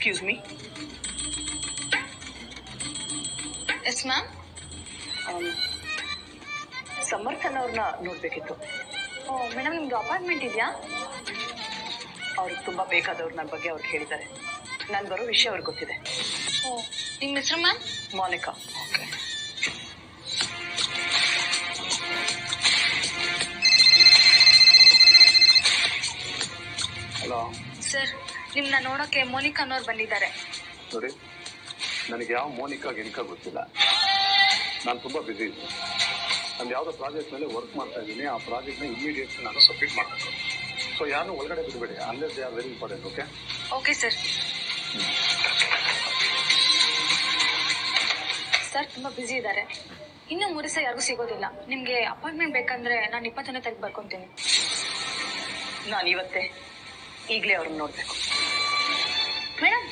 Excuse me. Yes ma'am. Samarthan ಅವ್ರನ್ನ ನೋಡ್ಬೇಕಿತ್ತು. ಓ madam, ನಿಮ್ದು ಅಪಾಯಿಂಟ್ಮೆಂಟ್ ಇದೆಯಾ? ಅವ್ರಿಗೆ ತುಂಬಾ ಬೇಕಾದವ್ರು ನನ್ನ ಬಗ್ಗೆ ಅವ್ರಿಗೆ ಹೇಳಿದ್ದಾರೆ. ನಾನು ಬರೋ ವಿಷಯ ಅವ್ರಿಗೆ ಗೊತ್ತಿದೆ. ಓ, ನಿಮ್ಮ ಹೆಸರು ma'am? Monika. Okay. Hello sir, ನಿಮ್ಮನ್ನ ನೋಡೋಕೆ ಮೋನಿಕಾ ಅನ್ನೋರು ಬಂದಿದ್ದಾರೆ. ನೋಡಿ, ನನಗೆ ಯಾವ ಮೋನಿಕಾ ಗಿನಿಕಾ ಗೊತ್ತಿಲ್ಲ. ನಾನು ತುಂಬ ಬ್ಯುಸಿ ಇದ್ದೀನಿ. ನಾನು ಯಾವುದೋ ಪ್ರಾಜೆಕ್ಟ್ ಮೇಲೆ ವರ್ಕ್ ಮಾಡ್ತಾ ಇದ್ದೀನಿ. ಆ ಪ್ರಾಜೆಕ್ಟ್ನ ಇಮಿಡಿಯೇಟ್ ನಾನು ಸಬ್ಮಿಟ್ ಮಾಡಬೇಕು. ಸೊ ಯಾರನ್ನೂ ಒಳಗಡೆ ಬಿಡಬೇಡಿ, unless they are very important. Okay? Okay sir. Sir ತುಂಬ ಬ್ಯುಸಿ ಇದ್ದಾರೆ. ಇನ್ನೂ 3 ದಿವಸ ಯಾರಿಗೂ ಸಿಗೋದಿಲ್ಲ. ನಿಮಗೆ ಅಪಾಯಿಂಟ್ಮೆಂಟ್ ಬೇಕಂದ್ರೆ ನಾನು 20ನೇ ತಾರೀಕು ಬರ್ಕೊತೀನಿ. ನಾನು ಇವತ್ತೇ ಈಗಲೇ ಅವ್ರನ್ನ ನೋಡ್ಬೇಕು. ಮೇಡಮ್,